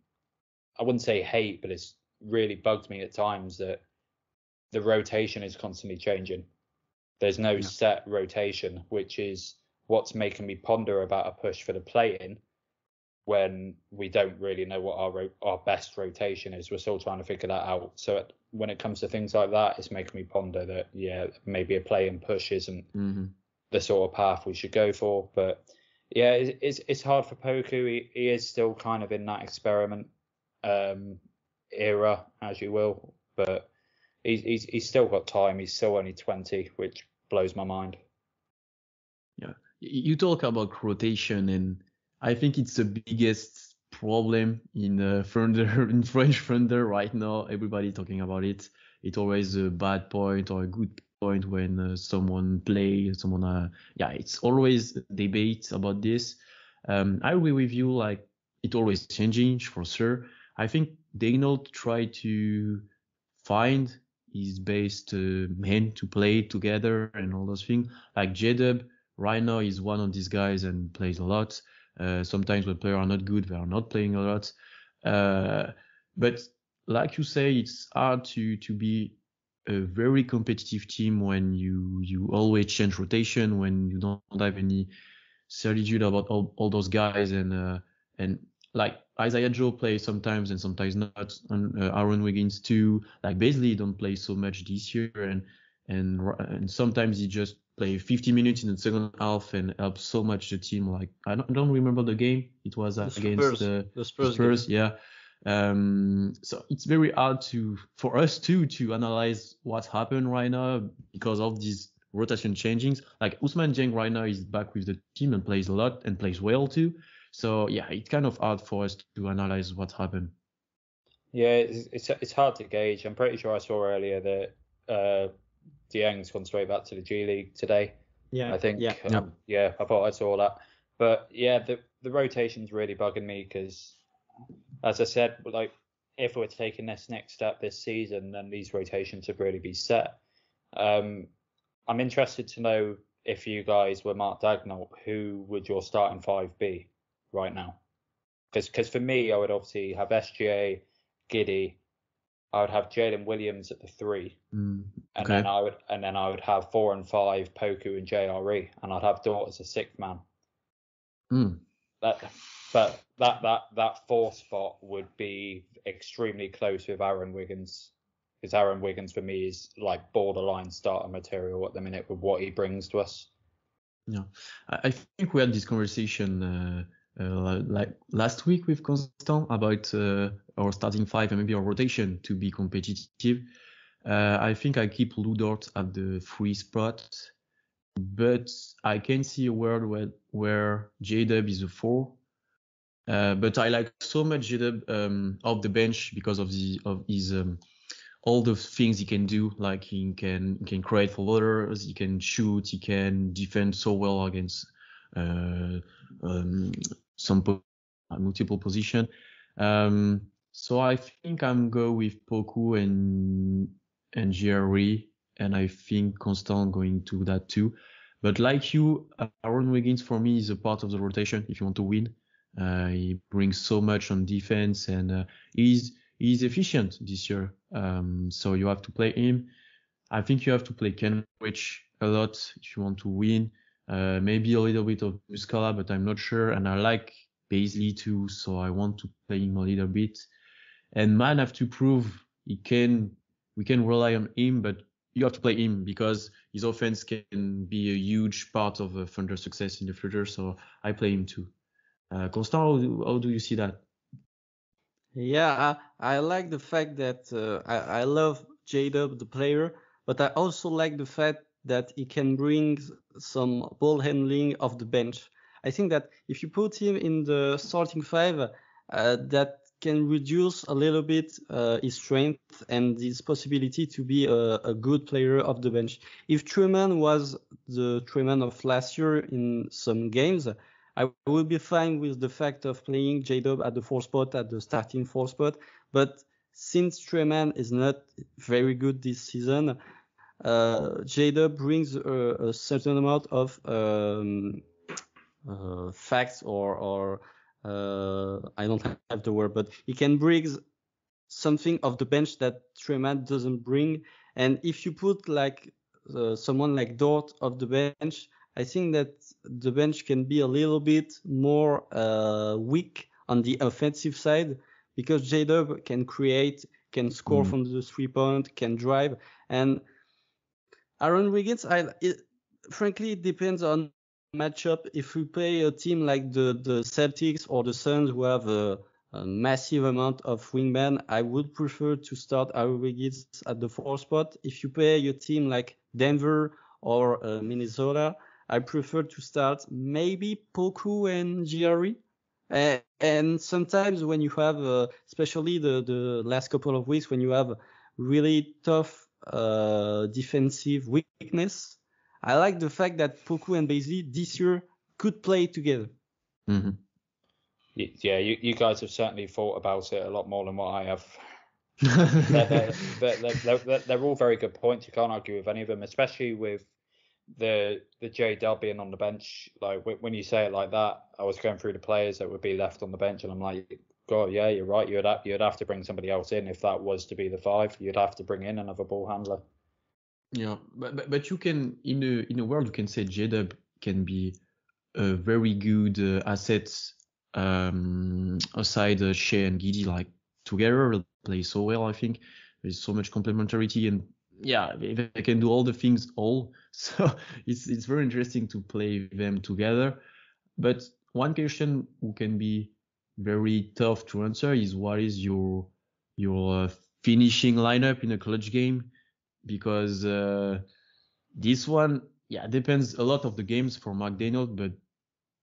I wouldn't say hate, but it's really bugged me at times that the rotation is constantly changing. There's no set rotation, which is what's making me ponder about a push for the play-in when we don't really know what our best rotation is. We're still trying to figure that out. So when it comes to things like that, it's making me ponder that, maybe a play-in push isn't the sort of path we should go for. But yeah, it's hard for Poku. He is still kind of in that experiment era, as you will, but he's still got time. He's still only 20, which blows my mind. Yeah, you talk about rotation, and I think it's the biggest problem in Thunder, in French Thunder right now. Everybody talking about it. It's always a bad point or a good point when someone plays, it's always debate about this. I agree with you, like, it always changing for sure. I think Daigneault try to find his best men to play together and all those things. Like J-Dub right now is one of these guys and plays a lot. Sometimes when players are not good, they are not playing a lot. But like you say, it's hard to be a very competitive team when you always change rotation, when you don't have any certitude about all those guys, and like Isaiah Joe plays sometimes and sometimes not, and Aaron Wiggins too. Like basically he don't play so much this year, and sometimes he just play 50 minutes in the second half and help so much the team. Like I don't remember the game. It was against the Spurs. Yeah. So it's very hard for us to analyze what's happened right now because of these rotation changings. Like Ousmane Dieng right now is back with the team and plays a lot and plays well too. So yeah, it's kind of hard for us to analyze what happened. Yeah, it's hard to gauge. I'm pretty sure I saw earlier that Dieng's gone straight back to the G League today. Yeah, I think. I thought I saw that. But yeah, the rotation's really bugging me because, as I said, like, if we're taking this next step this season, then these rotations should really be set. I'm interested to know, if you guys were Mark Daigneault, who would your starting five be right now? Because for me, I would obviously have SGA, Giddey. I would have Jalen Williams at the 3, and then I would have 4 and 5 Poku and JRE, and I'd have Dort as a 6th man. That 4th spot would be extremely close with Aaron Wiggins, because Aaron Wiggins for me is like borderline starter material at the minute with what he brings to us. Yeah, I think we had this conversation like last week with Constant about our starting five and maybe our rotation to be competitive. I think I keep Lou Dort at the 3 spot, but I can see a world where J-Dub is a 4. But I like so much J-Dub off the bench because of his all the things he can do. Like he can create for others, he can shoot, he can defend so well against some multiple position. So I think I'm go with Poku and GRE, and I think Constant going to that too. But like you, Aaron Wiggins for me is a part of the rotation if you want to win. He brings so much on defense, and he's he's efficient this year. So you have to play him. I think you have to play Kenrich a lot if you want to win. Maybe a little bit of Muscala, but I'm not sure. And I like Paisley too, so I want to play him a little bit. And Man have to prove we can rely on him, but you have to play him because his offense can be a huge part of Thunder success in the future. So I play him too. Constant, how do you see that? Yeah, I like the fact that I love J-Dub, the player, but I also like the fact that he can bring some ball handling off the bench. I think that if you put him in the starting five, that can reduce a little bit his strength and his possibility to be a good player off the bench. If Truman was the Truman of last year in some games, I would be fine with the fact of playing J-Dub at the 4 spot, at the starting 4 spot. But since Truman is not very good this season, J-Dub brings a certain amount of facts or I don't have the word, but he can bring something of the bench that Truman doesn't bring. And if you put like someone like Dort off the bench, I think that the bench can be a little bit more weak on the offensive side because J-Dub can create, can score from the 3-point, can drive. And Aaron Wiggins, frankly, it depends on matchup. If we play a team like the Celtics or the Suns who have a massive amount of wingmen, I would prefer to start Aaron Wiggins at the 4 spot. If you play a team like Denver or Minnesota, I prefer to start maybe Poku and GRE. And sometimes when you have, especially the last couple of weeks, when you have really tough defensive weakness, I like the fact that Poku and Bailey this year could play together. Mm-hmm. Yeah, you guys have certainly thought about it a lot more than what I have. They're all very good points. You can't argue with any of them, especially with the J-Dub being on the bench. Like when you say it like that, I was going through the players that would be left on the bench, and I'm like, God, yeah, you're right. You'd have to bring somebody else in if that was to be the 5. You'd have to bring in another ball handler. Yeah, but you can in a world you can say J-Dub can be a very good asset aside Shea and Giddy, like together will play so well. I think there's so much complementarity and yeah, they can do all the things all. So it's very interesting to play them together. But one question who can be very tough to answer is what is your finishing lineup in a clutch game? Because this one, yeah, depends a lot of the games for Mark Daigneault, but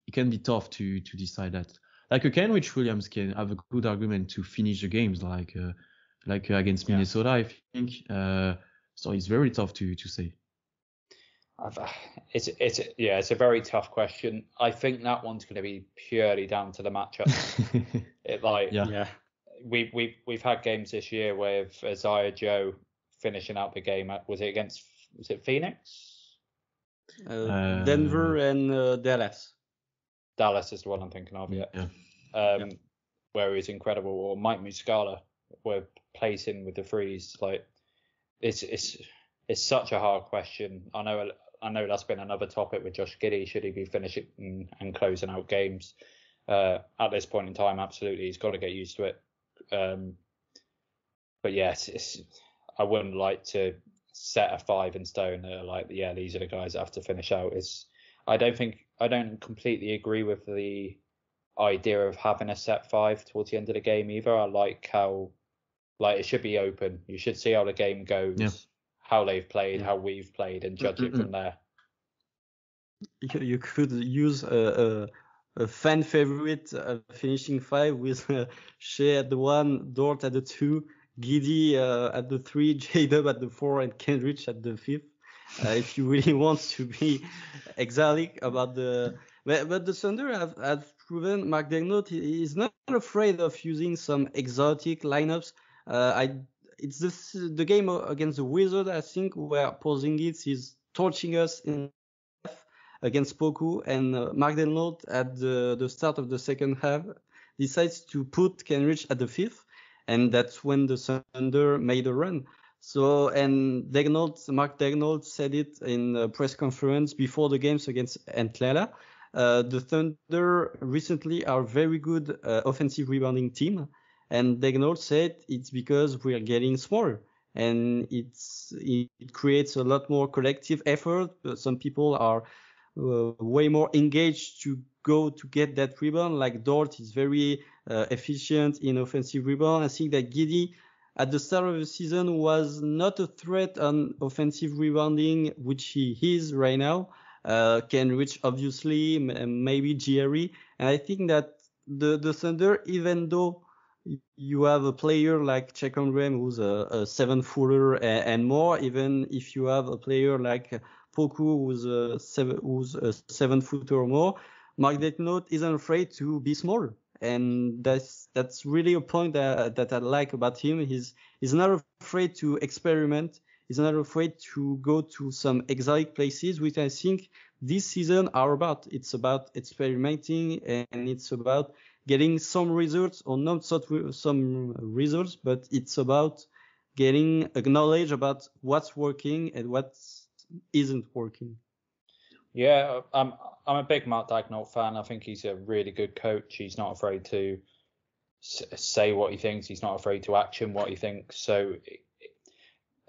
it can be tough to decide that. Like a Kenrich Williams can have a good argument to finish the games, like against Minnesota, I think. So it's very tough to say. It's a very tough question. I think that one's going to be purely down to the matchup. We've had games this year with Isaiah Joe finishing out the game. Was it Phoenix? Denver and Dallas. Dallas is the one I'm thinking of. Where he was incredible. Or Mike Muscala were placing with the threes. Like it's such a hard question. I know that's been another topic with Josh Giddey. Should he be finishing and closing out games? At this point in time, absolutely, he's got to get used to it. But yes, I wouldn't like to set a 5 in stone. These are the guys that have to finish out. I don't completely agree with the idea of having a set 5 towards the end of the game either. I like how it should be open. You should see how the game goes, how they've played, how we've played, and judge it from there. You could use a fan favorite finishing 5 with Shea at the 1, Dort at the 2, Giddy at the 3, J-Dub at the 4, and Kenrich at the 5th. If you really want to be exotic about but the Thunder have proven Mark Daigneault is not afraid of using some exotic lineups. It's the game against the Wizards, I think, where Porzingis is torching us in against Poku, and Mark Daigneault at the start of the second half decides to put Kenrich at the 5th, and that's when the Thunder made a run. So, and Mark Daigneault said it in a press conference before the games against Atlanta. The Thunder recently are a very good offensive rebounding team, and Daigneault said it's because we are getting smaller, and it creates a lot more collective effort. Some people are way more engaged to go to get that rebound. Like Dort is very efficient in offensive rebound. I think that Giddey at the start of the season was not a threat on offensive rebounding, which he is right now. Can reach obviously maybe GRE, and I think that the Thunder, even though you have a player like Chekondrem who's a 7-footer and more, even if you have a player like Poku who's a 7-footer or more, Mark Daigneault isn't afraid to be smaller, and that's really a point that I like about him. He's not afraid to experiment. He's not afraid to go to some exotic places, which I think this season are about. It's about experimenting, and it's about getting some results, or not some results, but it's about getting a knowledge about what's working and what isn't working. Yeah, I'm a big Mark Daigneault fan. I think he's a really good coach. He's not afraid to say what he thinks. He's not afraid to action what he thinks. So,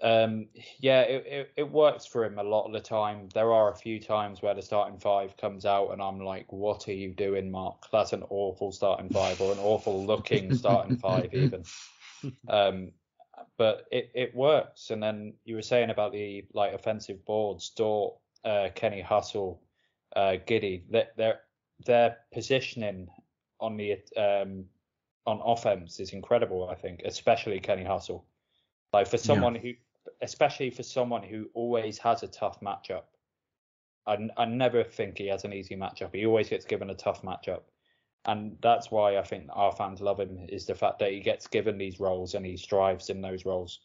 it works for him a lot of the time. There are a few times where the starting five comes out and I'm like, what are you doing, Mark? That's an awful starting five, or an awful looking starting five even. But it works. And then you were saying about the offensive boards, Dort, Kenny Hustle, Giddey, their positioning on the on offense is incredible, I think, especially Kenny Hustle. Especially for someone who always has a tough matchup. I never think he has an easy matchup. He always gets given a tough matchup. And that's why I think our fans love him, is the fact that he gets given these roles and he strives in those roles.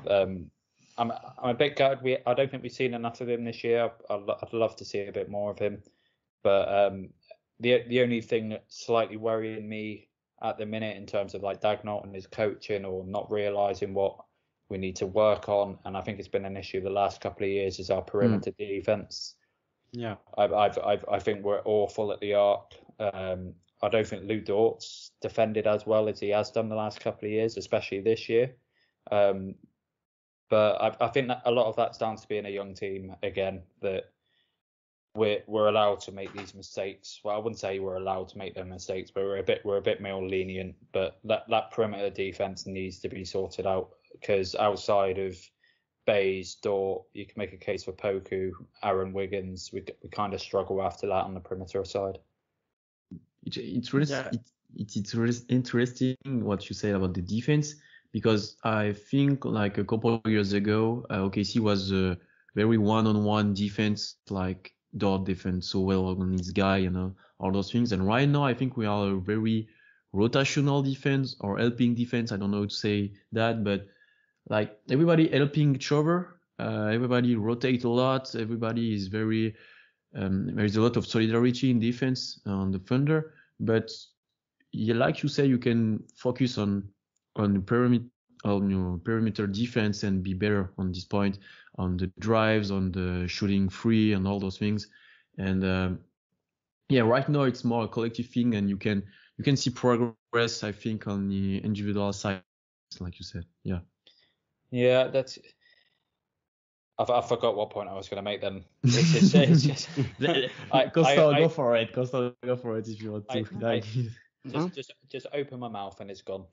I'm a bit gutted. I don't think we've seen enough of him this year. I'd love to see a bit more of him. But the only thing that's slightly worrying me at the minute in terms of Daigneault and his coaching, or not realising what we need to work on, and I think it's been an issue the last couple of years, is our perimeter defense. Yeah, I think we're awful at the arc. I don't think Lou Dort's defended as well as he has done the last couple of years, especially this year. But I think that a lot of that's down to being a young team again, that we're allowed to make these mistakes. Well, I wouldn't say we're allowed to make them mistakes, but we're a bit more lenient. But that perimeter defense needs to be sorted out, because outside of Bays, Dort, you can make a case for Poku, Aaron Wiggins. We kind of struggle after that on the perimeter side. It's really interesting what you said about the defense, because I think a couple of years ago, OKC was a very one-on-one defense, Dort defense so well on his guy, all those things. And right now, I think we are a very rotational defense, or helping defense. I don't know how to say that, but everybody helping each other. Everybody rotate a lot. Everybody is very. There is a lot of solidarity in defense on the Thunder, but like you say, you can focus on the perimeter defense and be better on this point, on the drives, on the shooting free, and all those things. And right now it's more a collective thing, and you can see progress, I think, on the individual side, like you said. Yeah, that's. I forgot what point I was going to make then. It's just Costa, go for it. Costa, go for it if you want to. Just open my mouth and it's gone.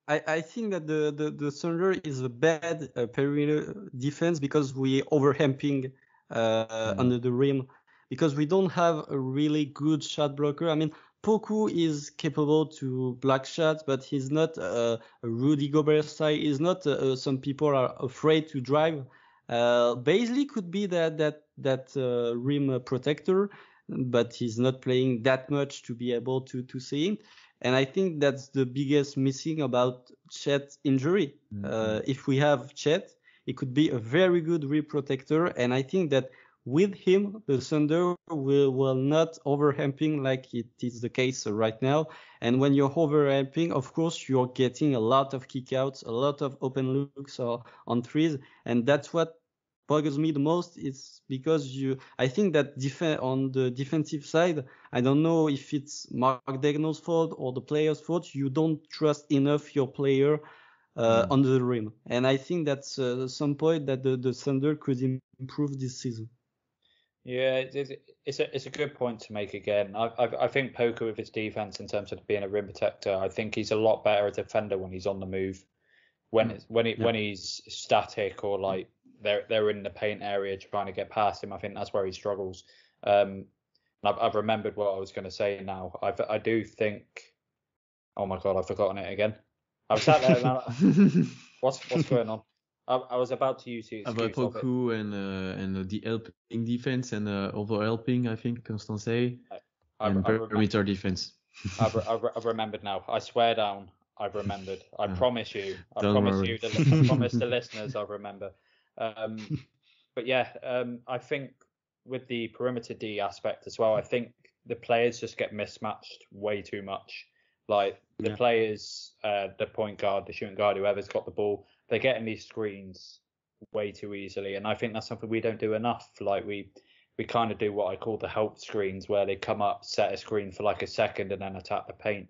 I think that the Thunder is a bad perimeter defense because we overhamping under the rim, because we don't have a really good shot blocker. I mean, Poku is capable to block shots, but he's not a Rudy Gobert style. He's not some people are afraid to drive. Baisley could be that rim protector, but he's not playing that much to be able to see him. And I think that's the biggest missing about Chet's injury. If we have Chet, it could be a very good rim protector. And I think that with him, the Thunder will not overhamping like it is the case right now. And when you're overhamping, of course, you're getting a lot of kickouts, a lot of open looks on threes. And that's what bothers me the most. Is because I think that on the defensive side, I don't know if it's Mark Daigneault's fault or the player's fault. You don't trust enough your player under the rim. And I think that's some point that the Thunder could improve this season. Yeah, it's a good point to make again. I think Poku with his defense in terms of being a rim protector, I think he's a lot better a defender when he's on the move. When he's static or like they're in the paint area trying to get past him, I think that's where he struggles. I've remembered what I was going to say now. I do think. Oh my god, I've forgotten it again. I've sat there now. What's going on? I was about to use the excuse about Poku and the helping defense and over helping, I think Constant say, and perimeter defense. I've remembered now. I swear down, I've remembered. I promise you. I promise the listeners I'll remember. But yeah, I think with the perimeter D aspect as well, I think the players just get mismatched way too much. Like the players, the point guard, the shooting guard, whoever's got the ball, they're getting these screens way too easily, and I think that's something we don't do enough. Like we kind of do what I call the help screens, where they come up, set a screen for like a second, and then attack the paint.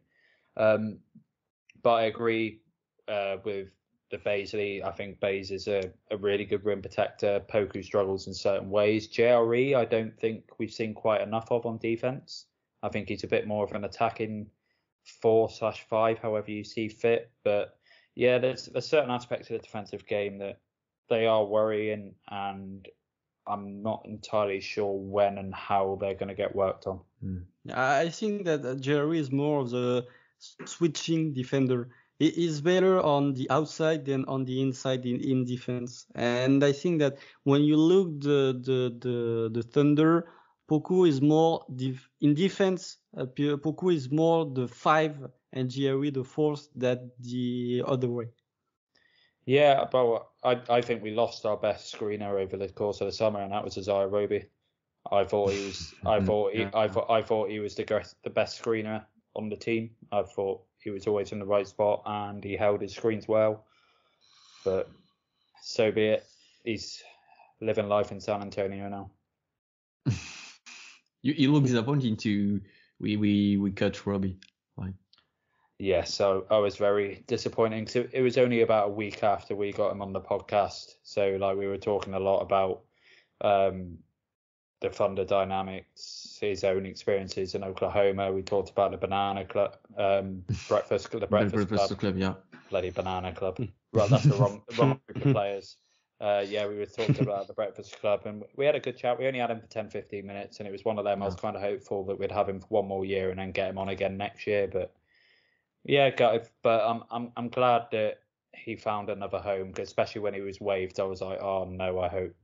But I agree with the Bazley. I think Baze is a really good rim protector. Poku struggles in certain ways. JRE, I don't think we've seen quite enough of on defense. I think he's a bit more of an attacking 4/5, however you see fit. But yeah, there's certain aspects of the defensive game that they are worrying, and I'm not entirely sure when and how they're going to get worked on. I think that Jerry is more of the switching defender. He is better on the outside than on the inside in defense. And I think that when you look the Thunder, Poku is more in defense. Poku is more the 5 and Jerry the 4th than the other way. Yeah, but I think we lost our best screener over the course of the summer, and that was Isaiah Roby. I thought he was. I thought he was the best screener on the team. I thought he was always in the right spot and he held his screens well. But so be it. He's living life in San Antonio now. You look disappointing to we cut Robbie. Like. Yeah, so I was very disappointing. So it was only about a week after we got him on the podcast. So like we were talking a lot about the Thunder dynamics, his own experiences in Oklahoma. We talked about the Banana Club, Breakfast Club, yeah. Bloody Banana Club. Right, that's the wrong group of players. We were talking about the Breakfast Club, and we had a good chat. We only had him for 10-15 minutes, and it was one of them. I was kind of hopeful that we'd have him for one more year and then get him on again next year. But yeah, but I'm glad that he found another home, because especially when he was waived, I was like, oh no, I hope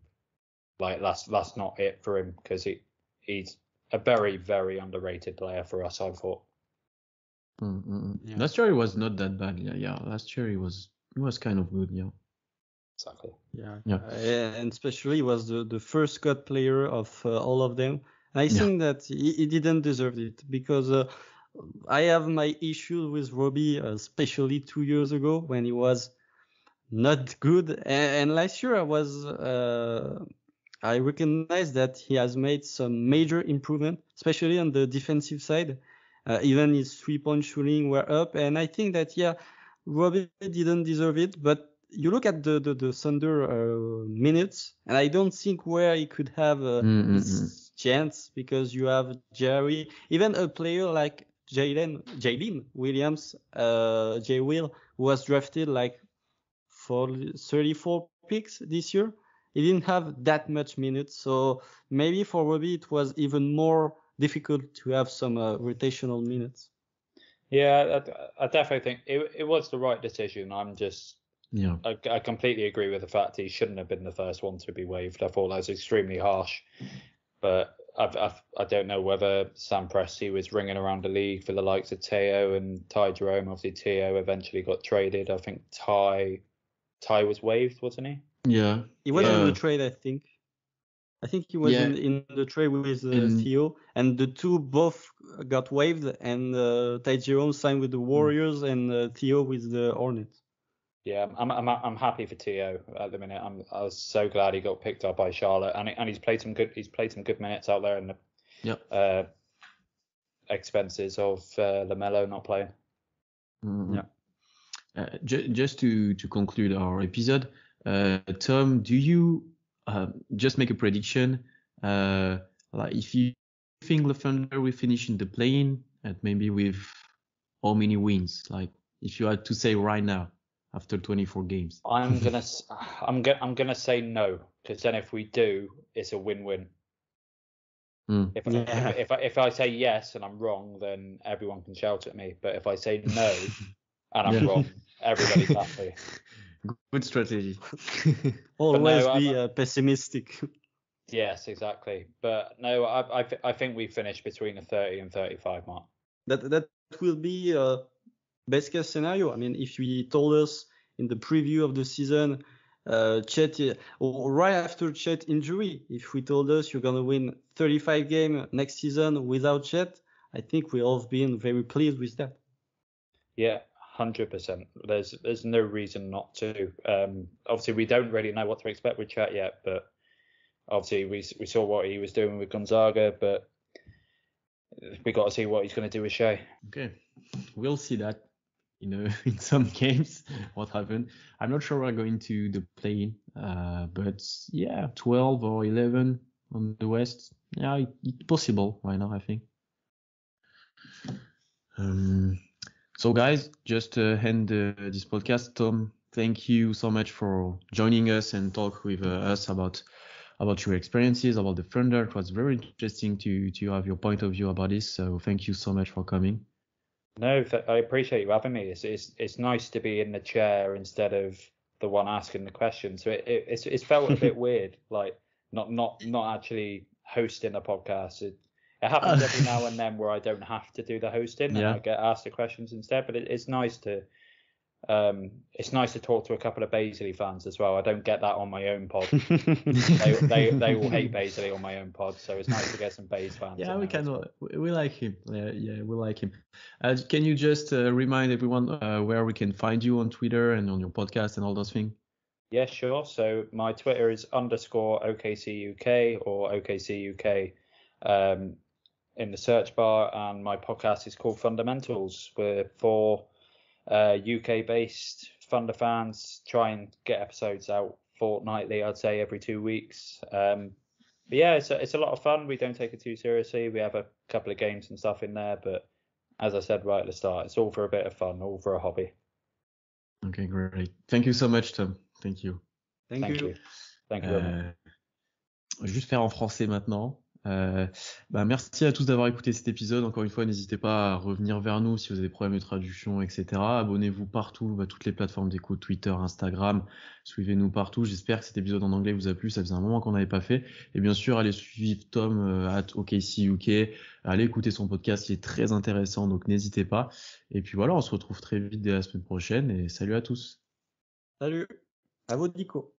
like that's not it for him, because he's a very, very underrated player for us, I thought. Yeah. Last year he was not that bad. Yeah. Last year he was kind of good. Yeah. Exactly. Yeah. And especially he was the first cut player of all of them. And I think that he didn't deserve it, because I have my issue with Robbie, especially 2 years ago when he was not good. And last year I recognize that he has made some major improvement, especially on the defensive side. Even his 3-point shooting were up. And I think that, Robbie didn't deserve it. But you look at the Thunder minutes, and I don't think where he could have his chance, because you have Jerry, even a player like Jalen Williams, J. Will, who was drafted like for 34 picks this year. He didn't have that much minutes, so maybe for Robbie it was even more difficult to have some rotational minutes. Yeah, I definitely think it was the right decision. I completely agree with the fact he shouldn't have been the first one to be waived. I thought that was extremely harsh, but I don't know whether Sam Presti was ringing around the league for the likes of Teo and Ty Jerome. Obviously, Teo eventually got traded. I think Ty was waived, wasn't he? Yeah. He was in the trade, I think. I think he was Yeah. in the trade with And- Theo, and the two both got waived, and Daigneault signed with the Warriors, and Theo with the Hornets. Yeah, I'm happy for Theo at the minute. I was so glad he got picked up by Charlotte, and he's played some good minutes out there in the expenses of LaMelo not playing. Mhm. Yeah. Just to conclude our episode, Tom, do you just make a prediction? Like if you think the Thunder will finish in the play-in, and maybe with how many wins? Like if you had to say right now after 24 games. I'm gonna say no, because then if we do, it's a win-win. If I say yes and I'm wrong, then everyone can shout at me. But if I say no and I'm wrong, everybody's happy. Good strategy. Always be pessimistic. Yes, exactly. But no, I think we finish between the 30 and 35 mark. That will be best case scenario. I mean, if you told us in the preview of the season, Chet, or right after Chet injury, if we told us you're gonna win 35 games next season without Chet, I think we all have been very pleased with that. Yeah, 100%. There's no reason not to. Obviously, we don't really know what to expect with Chet yet, but obviously we saw what he was doing with Gonzaga, but we got to see what he's going to do with Shea. Okay, we'll see that. In some games, what happened. I'm not sure we're going to the play-in, but yeah, 12 or 11 on the West. Yeah, it's possible. Why not, I think. So guys, just end this podcast. Tom, thank you so much for joining us and talk with us about your experiences, about the Thunder. It was very interesting to have your point of view about this. So thank you so much for coming. No, I appreciate you having me. It's nice to be in the chair instead of the one asking the question. So it's felt a bit weird, like not actually hosting a podcast. It happens every now and then where I don't have to do the hosting and I get asked the questions instead. But it's nice to talk to a couple of Baisley fans as well. I don't get that on my own pod. they all hate Baisley on my own pod, so it's nice to get some Bays fans. Yeah, we like him. Yeah, we like him. Can you just remind everyone where we can find you on Twitter and on your podcast and all those things? Yeah, sure. So my Twitter is _OKCUK or OKCUK in the search bar, and my podcast is called Fundamentals. We're for UK-based Thunder fans, try and get episodes out fortnightly, I'd say every 2 weeks. But yeah, it's a lot of fun. We don't take it too seriously. We have a couple of games and stuff in there, but as I said right at the start, it's all for a bit of fun, all for a hobby. Okay, great. Thank you so much, Tom. Thank you. Thank you very much. Je vais juste faire en français maintenant. Merci à tous d'avoir écouté cet épisode. Encore une fois, n'hésitez pas à revenir vers nous si vous avez des problèmes de traduction, etc. Abonnez-vous partout, à toutes les plateformes d'écoute, Twitter, Instagram. Suivez-nous partout. J'espère que cet épisode en anglais vous a plu. Ça faisait un moment qu'on n'avait pas fait. Et bien sûr, allez suivre Tom @OKCUK. Allez écouter son podcast, il est très intéressant, donc n'hésitez pas. Et puis voilà, on se retrouve très vite dès la semaine prochaine. Et salut à tous. Salut. À vous, Nico.